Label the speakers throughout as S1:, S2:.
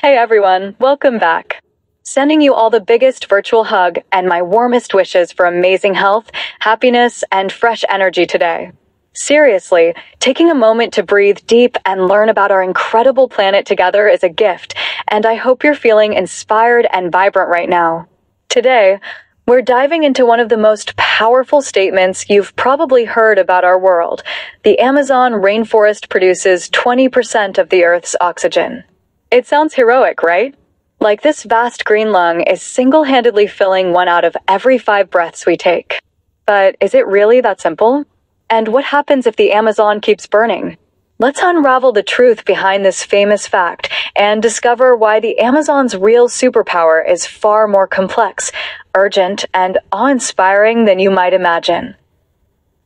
S1: Hey everyone, welcome back. Sending you all the biggest virtual hug and my warmest wishes for amazing health, happiness, and fresh energy today. Seriously, taking a moment to breathe deep and learn about our incredible planet together is a gift, and I hope you're feeling inspired and vibrant right now. Today, we're diving into one of the most powerful statements you've probably heard about our world. The Amazon rainforest produces 20% of the Earth's oxygen. It sounds heroic, right? Like this vast green lung is single-handedly filling 1 out of every 5 breaths we take. But is it really that simple? And what happens if the Amazon keeps burning? Let's unravel the truth behind this famous fact and discover why the Amazon's real superpower is far more complex, urgent, and awe-inspiring than you might imagine.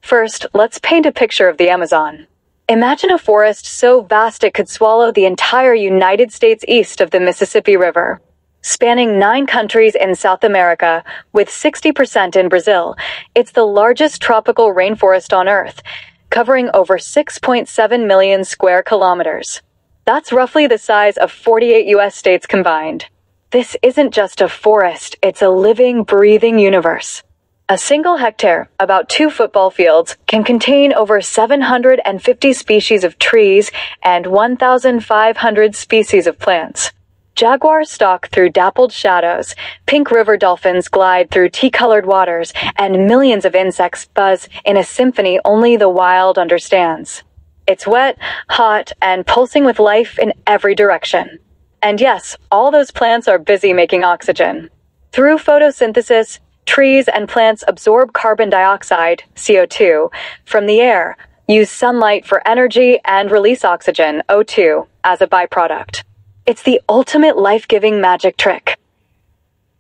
S1: First, let's paint a picture of the Amazon. Imagine a forest so vast it could swallow the entire United States east of the Mississippi River. Spanning 9 countries in South America, with 60% in Brazil, it's the largest tropical rainforest on Earth, covering over 6.7 million square kilometers. That's roughly the size of 48 US states combined. This isn't just a forest, it's a living, breathing universe. A single hectare, about 2 football fields, can contain over 750 species of trees and 1,500 species of plants. Jaguars stalk through dappled shadows, pink river dolphins glide through tea-colored waters, and millions of insects buzz in a symphony only the wild understands. It's wet, hot, and pulsing with life in every direction. And yes, all those plants are busy making oxygen. Through photosynthesis, trees and plants absorb carbon dioxide, CO2, from the air, use sunlight for energy, and release oxygen, O2, as a byproduct. It's the ultimate life-giving magic trick.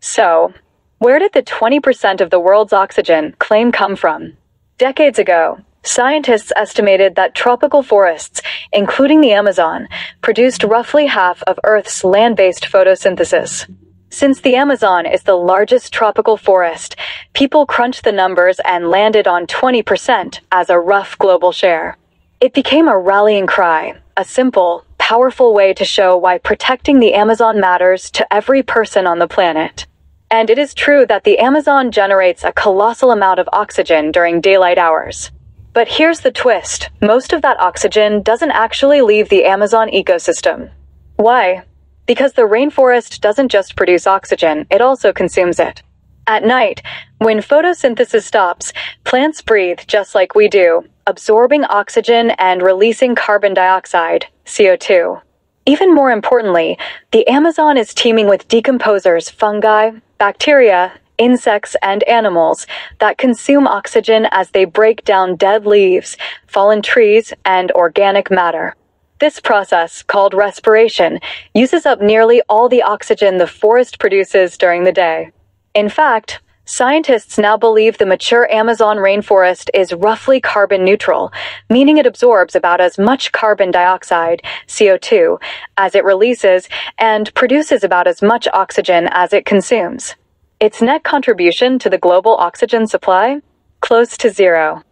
S1: So, where did the 20% of the world's oxygen claim come from? Decades ago, scientists estimated that tropical forests, including the Amazon, produced roughly half of Earth's land-based photosynthesis. Since the Amazon is the largest tropical forest, people crunched the numbers and landed on 20% as a rough global share. It became a rallying cry, a simple, powerful way to show why protecting the Amazon matters to every person on the planet. And it is true that the Amazon generates a colossal amount of oxygen during daylight hours. But here's the twist: most of that oxygen doesn't actually leave the Amazon ecosystem. Why? Because the rainforest doesn't just produce oxygen, it also consumes it. At night, when photosynthesis stops, plants breathe just like we do, absorbing oxygen and releasing carbon dioxide, CO2. Even more importantly, the Amazon is teeming with decomposers, fungi, bacteria, insects, and animals that consume oxygen as they break down dead leaves, fallen trees, and organic matter. This process, called respiration, uses up nearly all the oxygen the forest produces during the day. In fact, scientists now believe the mature Amazon rainforest is roughly carbon neutral, meaning it absorbs about as much carbon dioxide, CO2, as it releases and produces about as much oxygen as it consumes. Its net contribution to the global oxygen supply? Close to zero.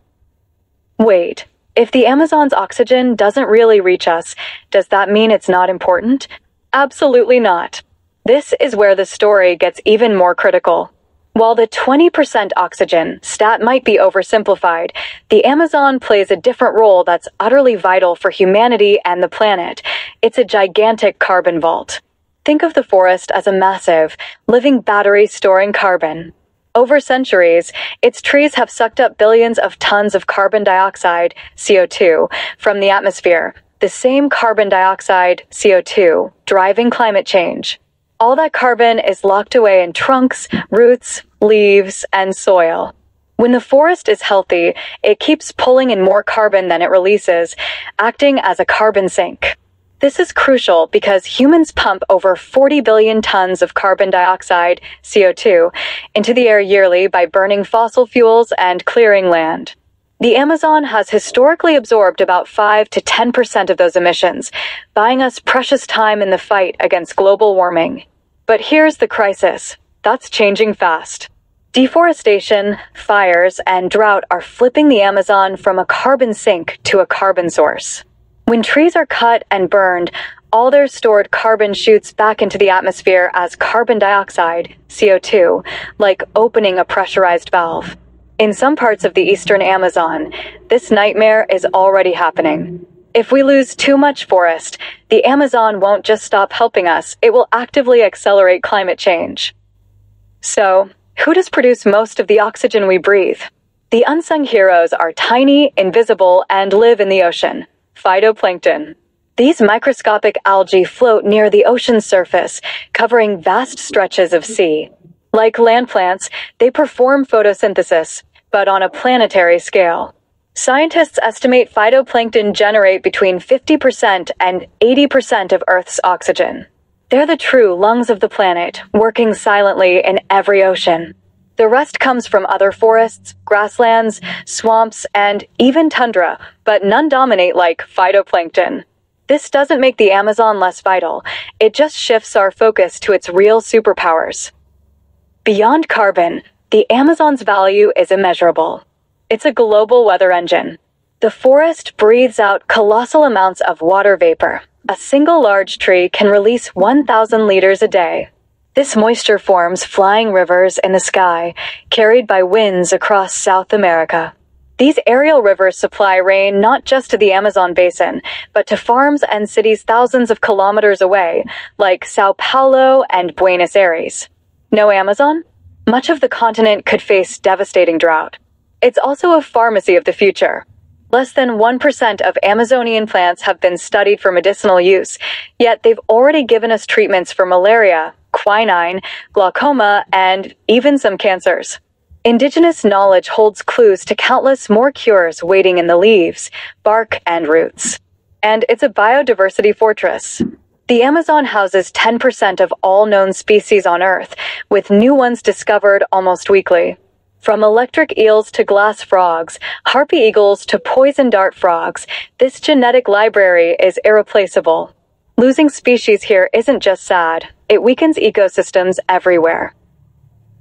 S1: Wait. If the Amazon's oxygen doesn't really reach us, does that mean it's not important? Absolutely not. This is where the story gets even more critical. While the 20% oxygen stat might be oversimplified, the Amazon plays a different role that's utterly vital for humanity and the planet. It's a gigantic carbon vault. Think of the forest as a massive, living battery storing carbon. Over centuries, its trees have sucked up billions of tons of carbon dioxide, CO2, from the atmosphere, the same carbon dioxide, CO2, driving climate change. All that carbon is locked away in trunks, roots, leaves, and soil. When the forest is healthy, it keeps pulling in more carbon than it releases, acting as a carbon sink. This is crucial because humans pump over 40 billion tons of carbon dioxide, CO2, into the air yearly by burning fossil fuels and clearing land. The Amazon has historically absorbed about 5 to 10% of those emissions, buying us precious time in the fight against global warming. But here's the crisis. That's changing fast. Deforestation, fires, and drought are flipping the Amazon from a carbon sink to a carbon source. When trees are cut and burned, All their stored carbon shoots back into the atmosphere as carbon dioxide, CO2, like opening a pressurized valve. In some parts of the eastern Amazon, this nightmare is already happening. If we lose too much forest, the Amazon won't just stop helping us, it will actively accelerate climate change. So, who does produce most of the oxygen we breathe? The unsung heroes are tiny, invisible, and live in the ocean. Phytoplankton. These microscopic algae float near the ocean's surface, covering vast stretches of sea. Like land plants, they perform photosynthesis, but on a planetary scale. Scientists estimate phytoplankton generate between 50% and 80% of Earth's oxygen. They're the true lungs of the planet, working silently in every ocean. The rest comes from other forests, grasslands, swamps, and even tundra, but none dominate like phytoplankton. This doesn't make the Amazon less vital, it just shifts our focus to its real superpowers. Beyond carbon, the Amazon's value is immeasurable. It's a global weather engine. The forest breathes out colossal amounts of water vapor. A single large tree can release 1,000 liters a day. This moisture forms flying rivers in the sky, carried by winds across South America. These aerial rivers supply rain not just to the Amazon basin, but to farms and cities thousands of kilometers away, like Sao Paulo and Buenos Aires. No Amazon? Much of the continent could face devastating drought. It's also a pharmacy of the future. Less than 1% of Amazonian plants have been studied for medicinal use, yet they've already given us treatments for malaria, quinine, glaucoma, and even some cancers. Indigenous knowledge holds clues to countless more cures waiting in the leaves, bark, and roots. And it's a biodiversity fortress. The Amazon houses 10% of all known species on Earth, with new ones discovered almost weekly. From electric eels to glass frogs, harpy eagles to poison dart frogs, this genetic library is irreplaceable. Losing species here isn't just sad, it weakens ecosystems everywhere.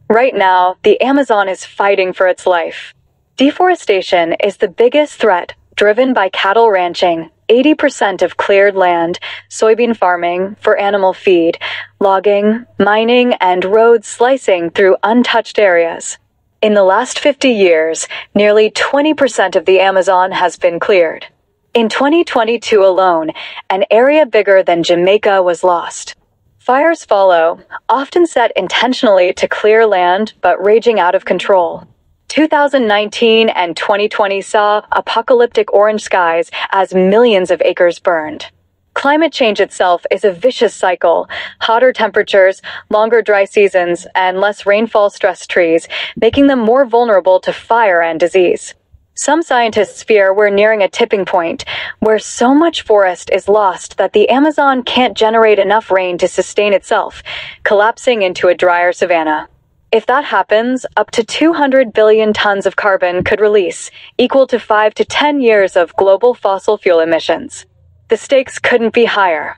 S1: Right now, the Amazon is fighting for its life. Deforestation is the biggest threat, driven by cattle ranching, 80% of cleared land, soybean farming for animal feed, logging, mining, and road slicing through untouched areas. In the last 50 years, nearly 20% of the Amazon has been cleared. In 2022 alone, an area bigger than Jamaica was lost. Fires follow, often set intentionally to clear land but raging out of control. 2019 and 2020 saw apocalyptic orange skies as millions of acres burned. Climate change itself is a vicious cycle. Hotter temperatures, longer dry seasons, and less rainfall stress trees, making them more vulnerable to fire and disease. Some scientists fear we're nearing a tipping point, where so much forest is lost that the Amazon can't generate enough rain to sustain itself, collapsing into a drier savanna. If that happens, up to 200 billion tons of carbon could release, equal to 5 to 10 years of global fossil fuel emissions. The stakes couldn't be higher.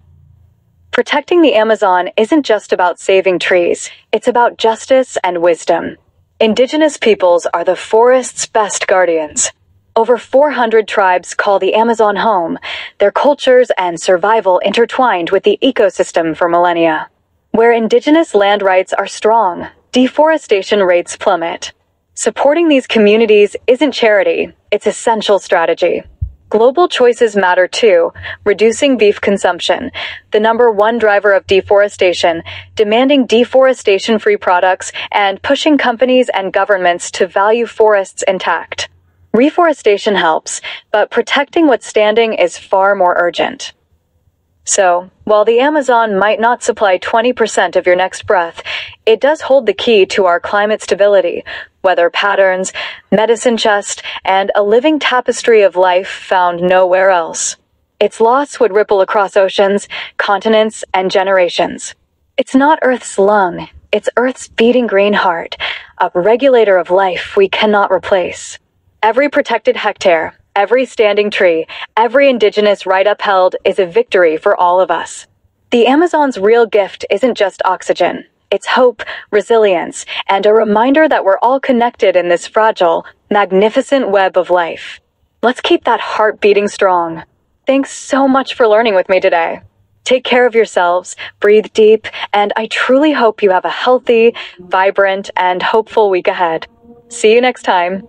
S1: Protecting the Amazon isn't just about saving trees, it's about justice and wisdom. Indigenous peoples are the forest's best guardians. Over 400 tribes call the Amazon home, their cultures and survival intertwined with the ecosystem for millennia. Where indigenous land rights are strong, deforestation rates plummet. Supporting these communities isn't charity, it's essential strategy. Global choices matter too, reducing beef consumption, the #1 driver of deforestation, demanding deforestation-free products, and pushing companies and governments to value forests intact. Reforestation helps, but protecting what's standing is far more urgent. So, while the Amazon might not supply 20% of your next breath, it does hold the key to our climate stability, weather patterns, medicine chest, and a living tapestry of life found nowhere else. Its loss would ripple across oceans, continents, and generations. It's not Earth's lung, it's Earth's beating green heart, a regulator of life we cannot replace. Every protected hectare, every standing tree, every indigenous right upheld is a victory for all of us. The Amazon's real gift isn't just oxygen. It's hope, resilience, and a reminder that we're all connected in this fragile, magnificent web of life. Let's keep that heart beating strong. Thanks so much for learning with me today. Take care of yourselves, breathe deep, and I truly hope you have a healthy, vibrant, and hopeful week ahead. See you next time.